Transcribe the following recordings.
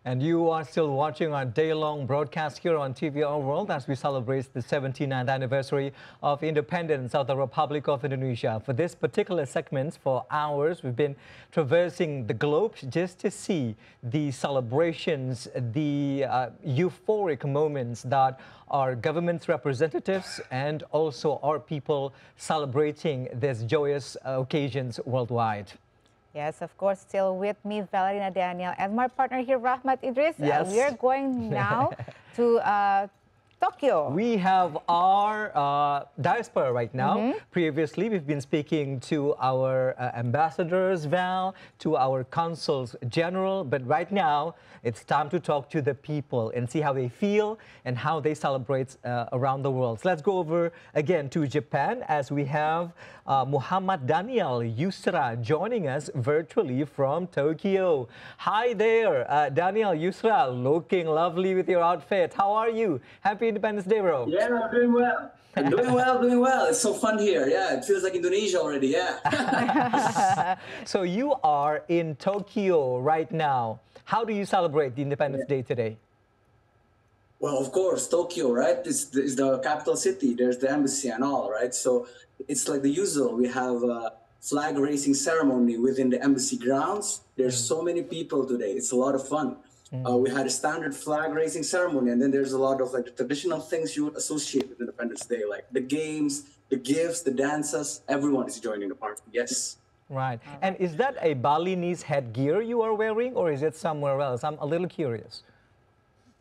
And you are still watching our day-long broadcast here on TV Our World as we celebrate the 79th anniversary of independence of the Republic of Indonesia. For this particular segment, for hours, we've been traversing the globe just to see the celebrations, the euphoric moments that our government's representatives and also our people celebrating these joyous occasions worldwide. Yes, of course, still with me, Valerina Daniel, and my partner here, Rahmat Idris. Yes. We are going now to Tokyo. We have our diaspora right now. Previously, we've been speaking to our ambassadors, Val, to our consuls general, but right now, it's time to talk to the people and see how they feel and how they celebrate around the world. So let's go over again to Japan as we have Muhammad Danial Yusra joining us virtually from Tokyo. Hi there, Danial, Yusra, looking lovely with your outfit. How are you? Happy Independence Day, bro. Yeah, I'm doing well. I'm doing well, doing well. It's so fun here. Yeah, it feels like Indonesia already, yeah. So you are in Tokyo right now. How do you celebrate the Independence Day today? Well, of course, Tokyo, right? Is the capital city. There's the embassy and all, right? So it's like the usual. We have a flag raising ceremony within the embassy grounds. There's so many people today. It's a lot of fun. We had a standard flag raising ceremony, and then there's a lot of like the traditional things you would associate with Independence Day, like the games, the gifts, the dances. Everyone is joining the party. Yes. Right. And is that a Balinese headgear you are wearing, or is it somewhere else? I'm a little curious.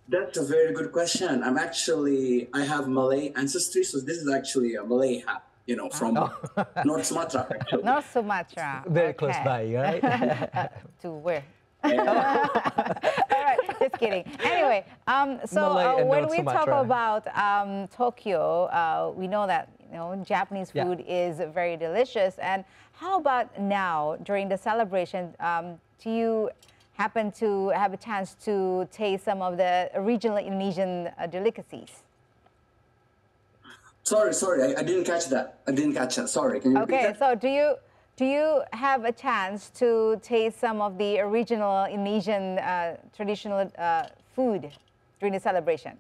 That's a very good question. I have Malay ancestry, so this is actually a Malay hat, you know, from North Sumatra, actually. North Sumatra. Very close by, right? To where? All right, just kidding. Anyway, when we talk about Tokyo, we know that Japanese food is very delicious. And how about now during the celebration? Do you happen to have a chance to taste some of the original Indonesian delicacies? Sorry, I didn't catch that. Sorry, can you repeat that? So do you have a chance to taste some of the original Indonesian traditional food during the celebration?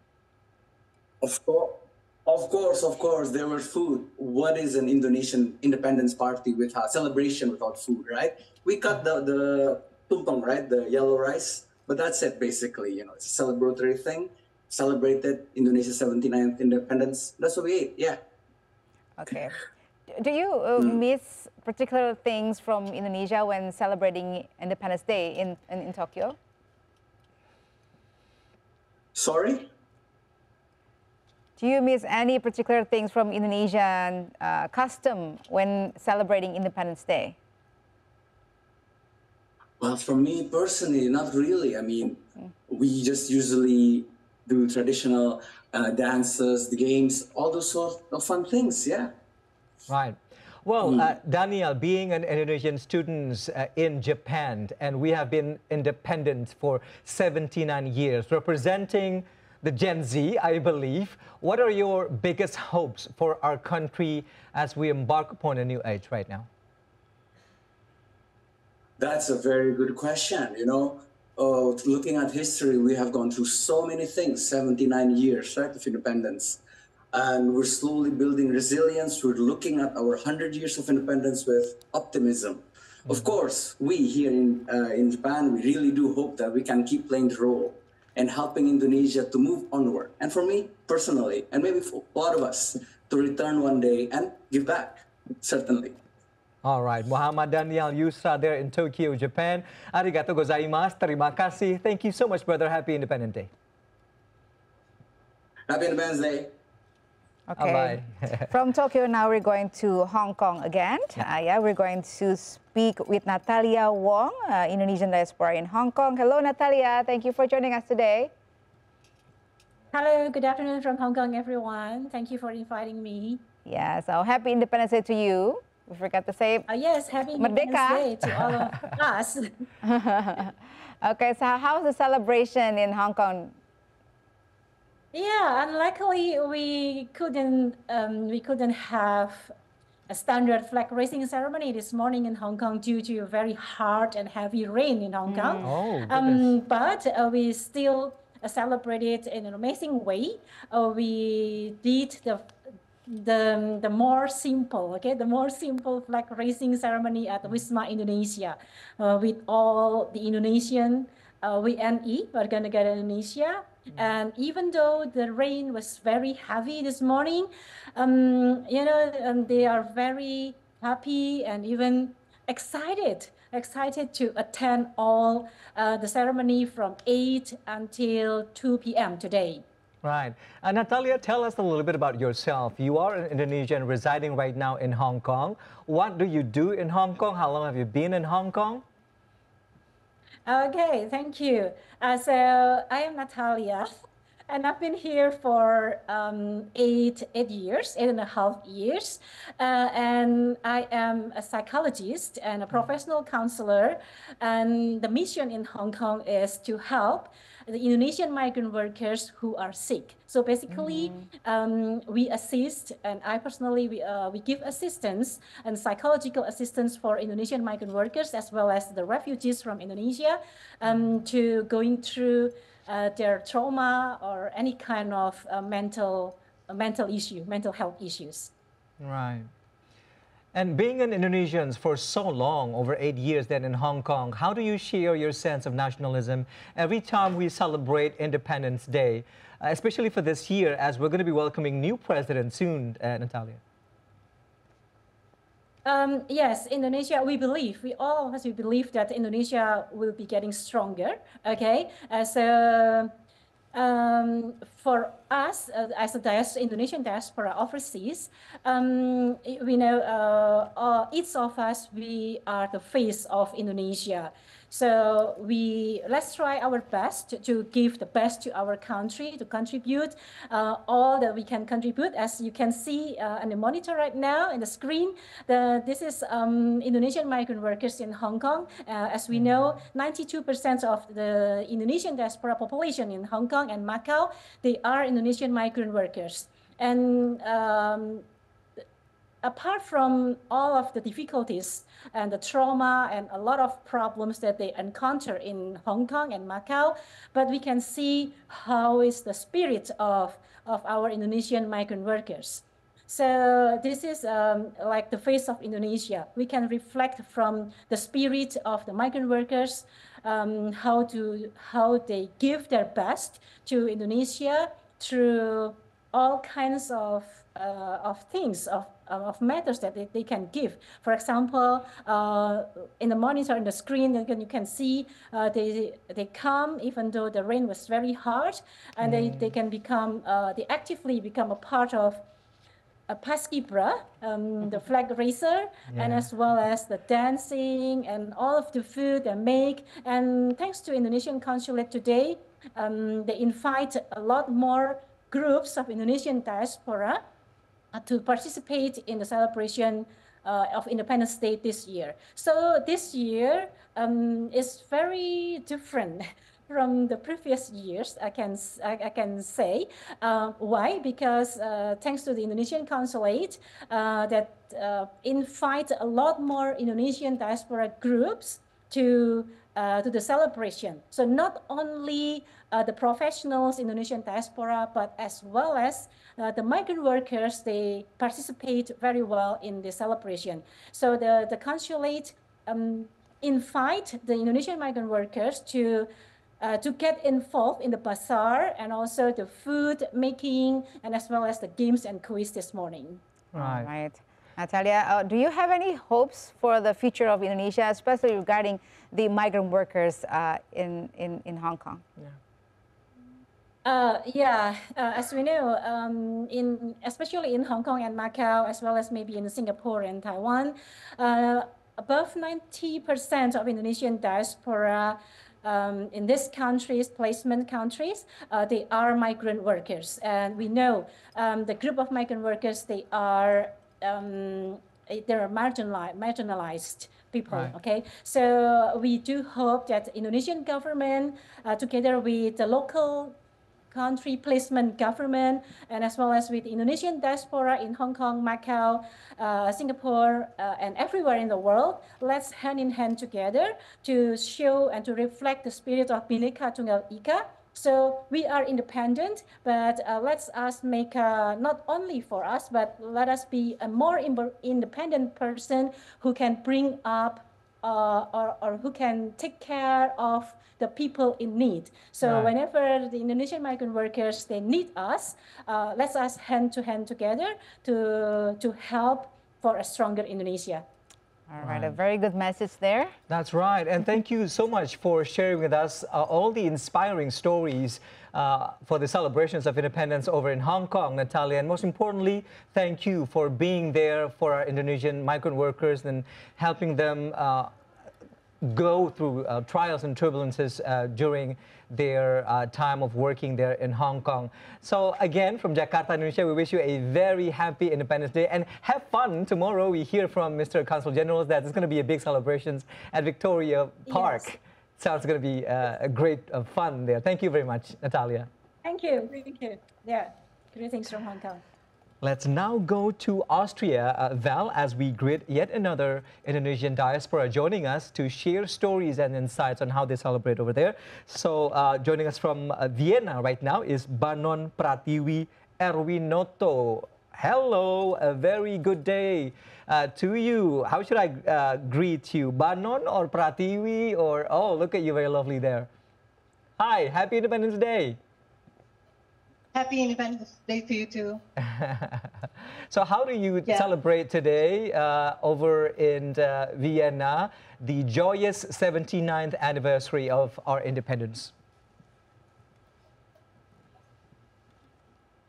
Of course, there was food. What is an Indonesian independence party with a celebration without food, right? We cut the tumpeng, right, the yellow rice, but that's it basically. It's a celebratory thing. Celebrated Indonesia's 79th independence. That's what we ate. Yeah. Okay. Do you miss particular things from Indonesia when celebrating Independence Day in Tokyo? Sorry? Do you miss any particular things from Indonesian custom when celebrating Independence Day? Well, for me personally, not really. I mean, we just usually do traditional dances, the games, all those sort of fun things, yeah. Right. Well, Daniel, being an Indonesian student in Japan, and we have been independent for 79 years, representing the Gen Z, I believe. What are your biggest hopes for our country as we embark upon a new age right now? That's a very good question. Looking at history, we have gone through so many things, 79 years, right, of independence. And we're slowly building resilience. We're looking at our 100 years of independence with optimism. Of course, we here in Japan, we really do hope that we can keep playing the role and helping Indonesia to move onward. And for me, personally, and maybe for a lot of us, to return one day and give back, certainly. All right, Muhammad Danial Yusra there in Tokyo, Japan. Arigato gozaimasu. Terima kasih. Thank you so much, brother. Happy Independence Day. Happy Independence Day. Okay. From Tokyo, now we're going to Hong Kong again. We're going to speak with Nathalia Wong, Indonesian Diaspora in Hong Kong. Hello, Nathalia. Thank you for joining us today. Hello, good afternoon from Hong Kong, everyone. Thank you for inviting me. Yeah, so happy Independence Day to you. We forgot to say yes, happy Independence Day to all of us. Okay, so how's the celebration in Hong Kong? Yeah, unluckily we couldn't have a standard flag raising ceremony this morning in Hong Kong due to very hard and heavy rain in Hong Kong. But we still celebrated in an amazing way. We did the more simple, the more simple flag raising ceremony at Wisma Indonesia with all the Indonesian WNE, Warga Negara Indonesia. And even though the rain was very heavy this morning, they are very happy and even excited to attend all the ceremony from 8 until 2 p.m. today. Right. Nathalia, tell us a little bit about yourself. You are an Indonesian residing right now in Hong Kong. What do you do in Hong Kong? How long have you been in Hong Kong? Okay, thank you. So I am Nathalia, and I've been here for 8.5 years. And I am a psychologist and a professional counselor. And the mission in Hong Kong is to help the Indonesian migrant workers who are sick. So basically, we assist, and I personally, we give assistance and psychological assistance for Indonesian migrant workers as well as the refugees from Indonesia to going through their trauma or any kind of mental health issues. Right. And being an Indonesian for so long, over 8 years then in Hong Kong, how do you share your sense of nationalism every time we celebrate Independence Day, especially for this year as we're going to be welcoming new president soon, Nathalia? Yes, Indonesia, all of us believe that Indonesia will be getting stronger, okay? For us, as a Indonesian diaspora overseas, we know each of us, we are the face of Indonesia. So let's try our best to give the best to our country, to contribute all that we can contribute. As you can see on the monitor right now, in the screen, this is Indonesian migrant workers in Hong Kong. As we know, 92% of the Indonesian diaspora population in Hong Kong and Macau, they are Indonesian migrant workers. And apart from all of the difficulties and the trauma and a lot of problems that they encounter in Hong Kong and Macau, but we can see how is the spirit of our Indonesian migrant workers. So this is like the face of Indonesia. We can reflect from the spirit of the migrant workers, how they give their best to Indonesia through all kinds of things, of matters that they can give. For example, in the monitor, in the screen, you can see they come even though the rain was very hard, and they can become, they actively become a part of a paskibra, the flag raiser, and as well as the dancing and all of the food they make. And thanks to Indonesian consulate today, they invite a lot more groups of Indonesian diaspora to participate in the celebration of Independence Day this year. So this year is very different from the previous years, I can say. Why? Because thanks to the Indonesian consulate that invite a lot more Indonesian diaspora groups to the celebration. So not only the professionals, Indonesian diaspora, but as well as the migrant workers, they participate very well in the celebration. So the consulate invite the Indonesian migrant workers to get involved in the bazaar and also the food making, and as well as the games and quiz this morning. Right. Nathalia, do you have any hopes for the future of Indonesia, especially regarding the migrant workers in Hong Kong? As we know, especially in Hong Kong and Macau, as well as maybe in Singapore and Taiwan, above 90% of Indonesian diaspora in these countries, placement countries, they are migrant workers. And we know the group of migrant workers, they are marginalized people, right. Okay? So we do hope that Indonesian government, together with the local country placement government, and as well as with Indonesian diaspora in Hong Kong, Macau, Singapore, and everywhere in the world. Let's hand in hand together to show and to reflect the spirit of Bhinneka Tunggal Ika. So we are independent, but let's us make not only for us, but let us be a more independent person who can bring up or who can take care of the people in need. So whenever the Indonesian migrant workers, they need us, let's us hand to hand together to help for a stronger Indonesia. All right, a very good message there. That's right. And thank you so much for sharing with us all the inspiring stories for the celebrations of independence over in Hong Kong, Nathalia. And most importantly, thank you for being there for our Indonesian migrant workers and helping them go through trials and turbulences during their time of working there in Hong Kong. So again, from Jakarta, Indonesia, we wish you a very happy Independence Day and have fun. Tomorrow we hear from Mr. Consul General that there's going to be a big celebrations at Victoria Park. Yes. Sounds going to be a great fun there. Thank you very much, Nathalia. Thank you. Thank you. Yeah, greetings from Hong Kong. Let's now go to Austria, Val, as we greet yet another Indonesian diaspora joining us to share stories and insights on how they celebrate over there. So joining us from Vienna right now is Banon Pratiwi Erwinoto. Hello, a very good day to you. How should I greet you? Banon or Pratiwi or, oh, look at you, very lovely there. Hi, happy Independence Day. Happy Independence Day to you too. So how do you celebrate today over in Vienna, the joyous 79th anniversary of our independence?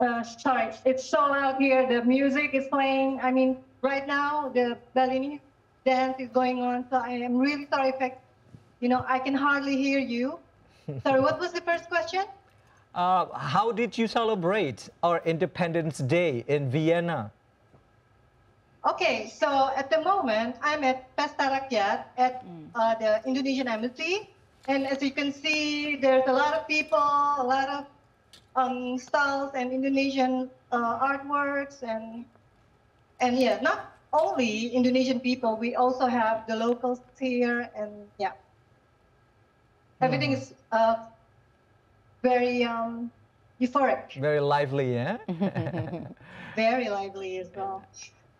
Sorry, it's so loud here. The music is playing. I mean, right now, the Balinese dance is going on. So I am really sorry if I can hardly hear you. Sorry, what was the first question? How did you celebrate our Independence Day in Vienna? Okay, so at the moment, I'm at Pesta Rakyat at the Indonesian Embassy. And as you can see, there's a lot of people, a lot of stalls and Indonesian artworks. And yeah, not only Indonesian people, we also have the locals here. And yeah, everything is very euphoric. Very lively, yeah? Very lively as well.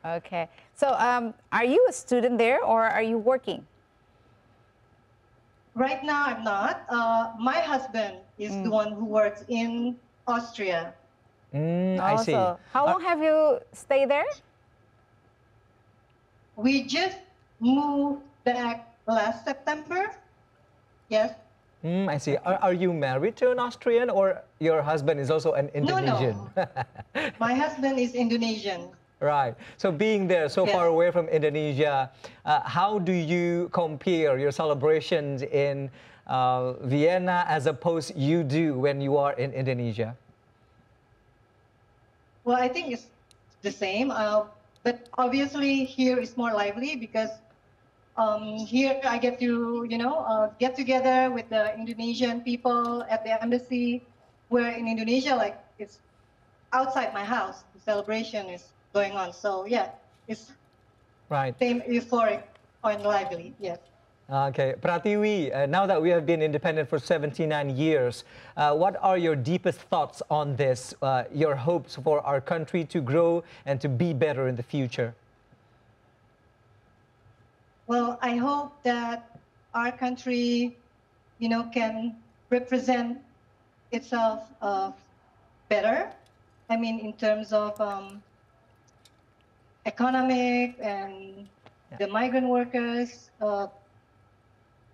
Okay. So are you a student there or are you working? Right now, I'm not. My husband is the one who works in Austria. I see. How long have you stayed there? We just moved back last September. Yes. I see. Are you married to an Austrian or your husband is also an Indonesian? No. My husband is Indonesian. Right. So being there so far away from Indonesia, how do you compare your celebrations in Vienna as opposed you do when you are in Indonesia? Well, I think it's the same. But obviously here is more lively because here I get to, get together with the Indonesian people at the embassy, where in Indonesia, like, it's outside my house. The celebration is going on. So, yeah, it's same euphoric and lively, yes. Okay. Pratiwi, now that we have been independent for 79 years, what are your deepest thoughts on this, your hopes for our country to grow and to be better in the future? Well, I hope that our country, can represent itself better. I mean, in terms of economic and the migrant workers,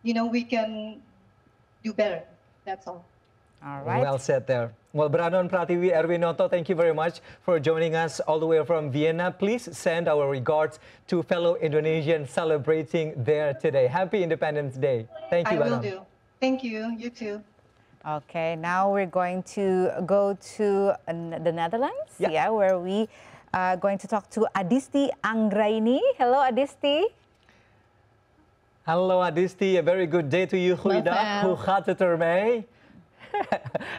we can do better. That's all. All right. Well said there. Well, Banon Pratiwi Erwinoto, thank you very much for joining us all the way from Vienna. Please send our regards to fellow Indonesians celebrating there today. Happy Independence Day. Thank you, Banon. I will do. Thank you. You too. Okay, now we're going to go to the Netherlands, where we are going to talk to Adisty Anggraini. Hello, Adisty. Hallo Adisty, a very good day to you. Goeiedag, hoe gaat het ermee?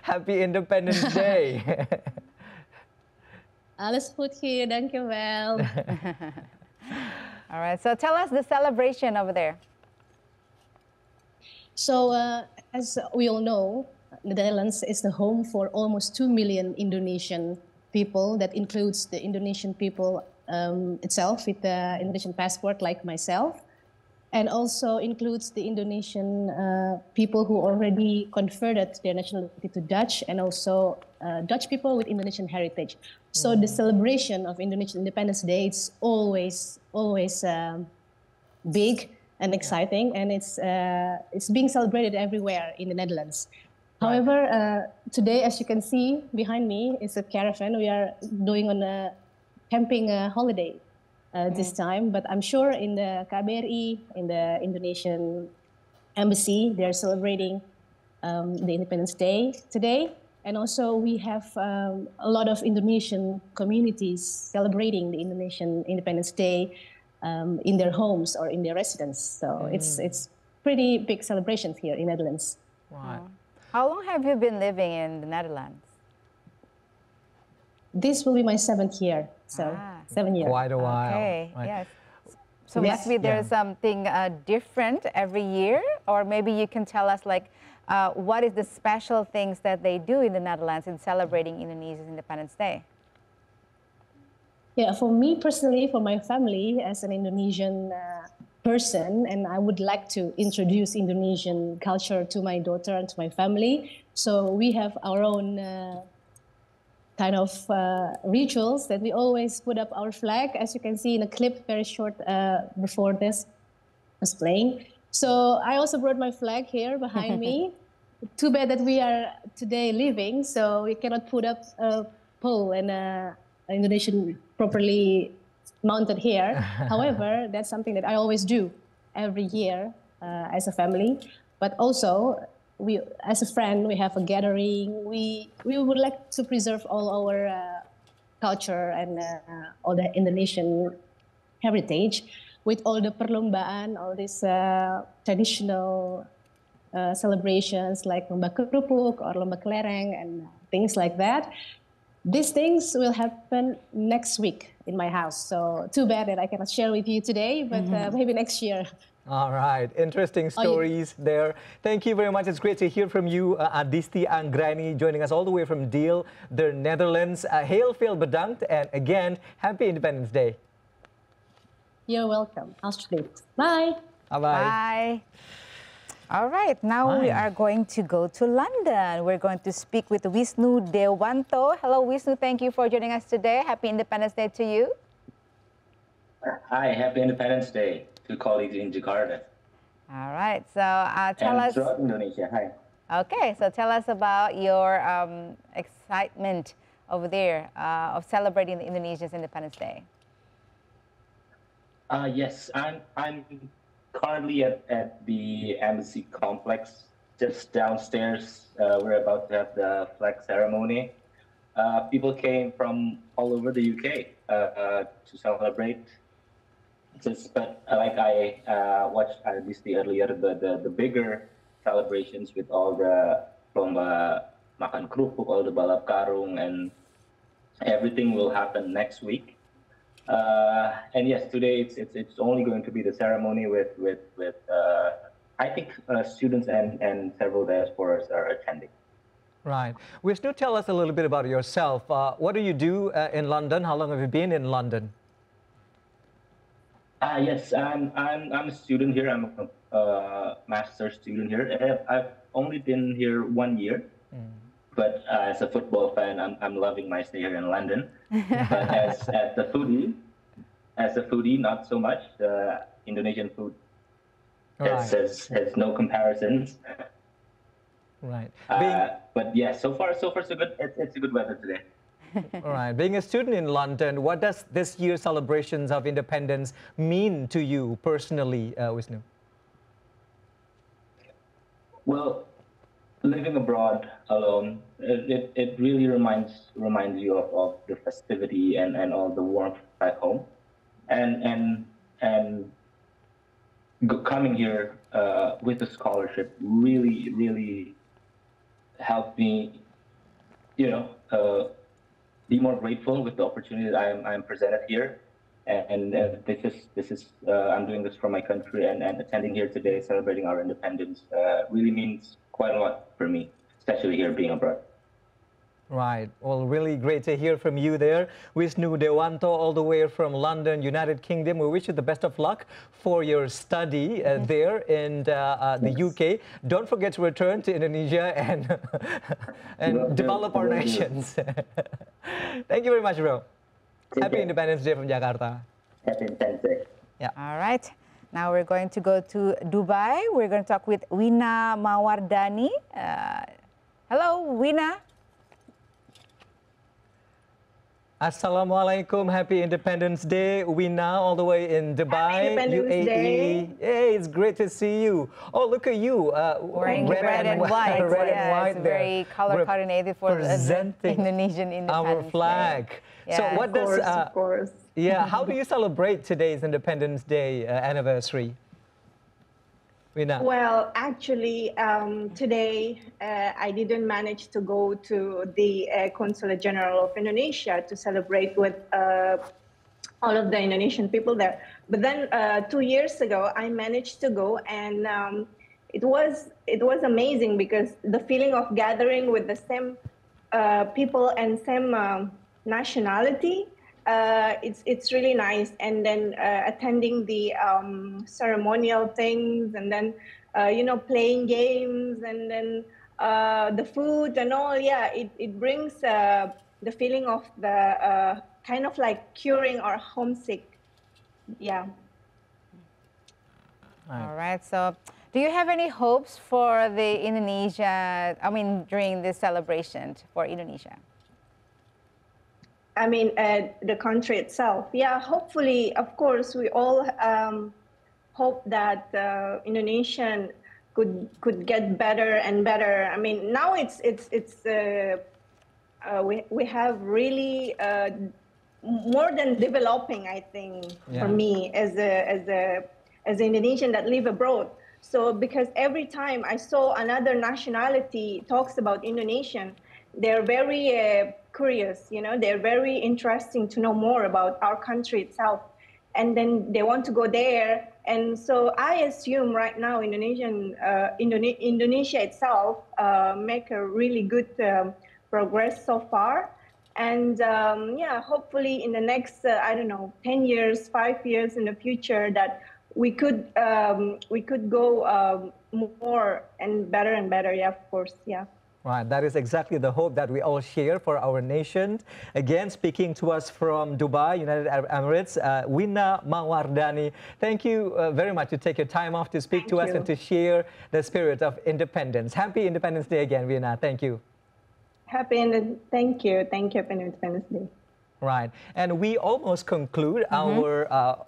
Happy Independence Day. Alles goed hier, dankjewel. All right, so tell us the celebration over there. So, as we all know, the Netherlands is the home for almost 2 million Indonesian people. That includes the Indonesian people itself with the Indonesian passport, like myself, and also includes the Indonesian people who already converted their nationality to Dutch, and also Dutch people with Indonesian heritage. So the celebration of Indonesian Independence Day, it's always big and exciting, and it's being celebrated everywhere in the Netherlands. However, today, as you can see behind me, is a caravan. We are doing on a camping holiday this time, but I'm sure in the KBRI, in the Indonesian embassy, they're celebrating the Independence Day today. And also we have a lot of Indonesian communities celebrating the Indonesian Independence Day in their homes or in their residence. So it's pretty big celebrations here in Netherlands. Right. How long have you been living in the Netherlands? This will be my 7th year, so 7 years. Quite a while. Okay, right. yes. So must be there's something different every year, or maybe you can tell us like what is the special things that they do in the Netherlands in celebrating Indonesia's Independence Day? Yeah, for me personally, for my family as an Indonesian person, and I would like to introduce Indonesian culture to my daughter and to my family. So we have our own kind of rituals that we always put up our flag, as you can see in a clip very short before this was playing. So I also brought my flag here behind me. Too bad that we are today leaving, so we cannot put up a pole and Indonesian properly mounted here. However, that's something that I always do every year as a family. But also, we, as a friend, we have a gathering. We would like to preserve all our culture and all the Indonesian heritage with all the perlombaan, all these traditional celebrations like lomba kerupuk or lomba kelereng and things like that. These things will happen next week in my house. So too bad that I cannot share with you today, but maybe next year. All right, interesting stories there. Thank you very much. It's great to hear from you, Adisty Anggraini, joining us all the way from Deil, the Netherlands. Heel veel bedankt, and again, happy Independence Day. You're welcome. Alsjeblieft. Bye. Bye-bye. Bye. All right, now we are going to go to London. We're going to speak with Wisnu Dewanto. Hello, Wisnu. Thank you for joining us today. Happy Independence Day to you. Hi, happy Independence Day to colleagues in Jakarta. All right, so tell us. Throughout Indonesia, hi. Okay, so tell us about your excitement over there of celebrating the Indonesia's Independence Day. Yes, I'm currently at the embassy complex, just downstairs. We're about to have the flag ceremony. People came from all over the UK to celebrate. But like I watched Adisty earlier, the bigger celebrations with all the lomba makan kerupuk, all the balap karung, and everything will happen next week. And yes, today it's only going to be the ceremony with I think students and several diasporas are attending. Right. Wisnu, tell us a little bit about yourself. What do you do in London? How long have you been in London? Yes, I'm a student here. I'm a master's student here. I've only been here 1 year. But as a football fan, I'm loving my stay here in London. But as a foodie, not so much. The Indonesian food has no comparisons. Right. But yeah, so far so good. It's a good weather today. All right. Being a student in London, what does this year's celebrations of independence mean to you personally, Wisnu? Well, living abroad alone, it really reminds you of the festivity and all the warmth back home, and coming here with a scholarship really helped me, be more grateful with the opportunity that I'm presented here. And this is I'm doing this for my country, and attending here today, celebrating our independence, really means quite a lot for me, especially here being abroad. Right. Well, really great to hear from you there. Wisnu Dewanto, all the way from London, United Kingdom. We wish you the best of luck for your study there in the UK. Don't forget to return to Indonesia and develop our nations. Thank you very much, bro. Happy Independence Day from Jakarta. Happy Independence Day. Yeah. All right. Now we're going to go to Dubai. We're going to talk with Wina Mawardani. Hello, Wina. Assalamualaikum, happy Independence Day, Wina, all the way in Dubai, U.A.E. Day. Hey, it's great to see you. Oh, look at you, wearing red and white. Red and white, it's very color coordinated for the Indonesian Independence our flag. Day. Yeah. So what does? Of course. Yeah, how do you celebrate today's Independence Day anniversary? Wina. Well, actually, today I didn't manage to go to the Consulate General of Indonesia to celebrate with all of the Indonesian people there. But then 2 years ago, I managed to go, and it was amazing, because the feeling of gathering with the same people and same nationality. It's really nice, and then attending the ceremonial things, and then playing games, and then the food and all. Yeah, it brings the feeling of the kind of like curing our homesick. Yeah. All right. So, do you have any hopes for the Indonesia? I mean, during this celebration for Indonesia? I mean, the country itself. Yeah, hopefully, of course, we all hope that Indonesian could get better and better. I mean, now we have really more than developing, I think, for me as an Indonesian that live abroad. So because every time I saw another nationality talks about Indonesian, they're very curious, they're very interesting to know more about our country itself. And then they want to go there. And so I assume right now Indonesia itself make a really good progress so far. And yeah, hopefully in the next, 10 years, 5 years in the future, that we could go more and better. Yeah, of course. Yeah. Right, that is exactly the hope that we all share for our nation. Again, speaking to us from Dubai, United Arab Emirates, Wina Mawardani, thank you very much to take your time off to speak to us and to share the spirit of independence. Happy Independence Day again, Wina. Thank you. Thank you. Happy Independence Day. Right, and we almost conclude our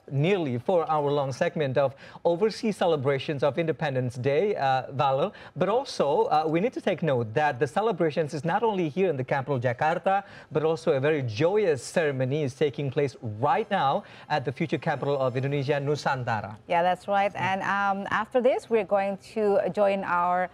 nearly 4-hour-long segment of overseas celebrations of Independence Day, Valor. But also, we need to take note that the celebrations is not only here in the capital, Jakarta, but also a very joyous ceremony is taking place right now at the future capital of Indonesia, Nusantara. Yeah, that's right. And after this, we're going to join our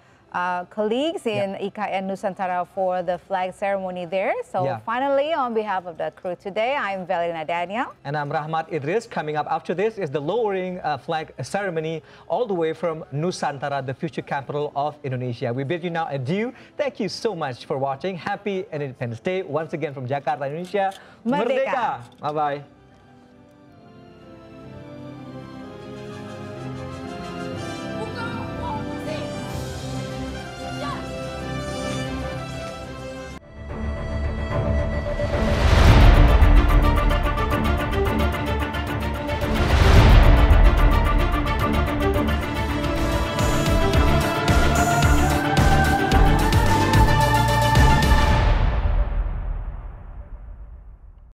colleagues in IKN Nusantara for the flag ceremony there. So finally, on behalf of the crew today, I'm Valerina Danial. And I'm Rahmat Idris. Coming up after this is the lowering flag ceremony all the way from Nusantara, the future capital of Indonesia. We bid you now adieu. Thank you so much for watching. Happy Independence Day once again from Jakarta, Indonesia. Merdeka. Bye-bye.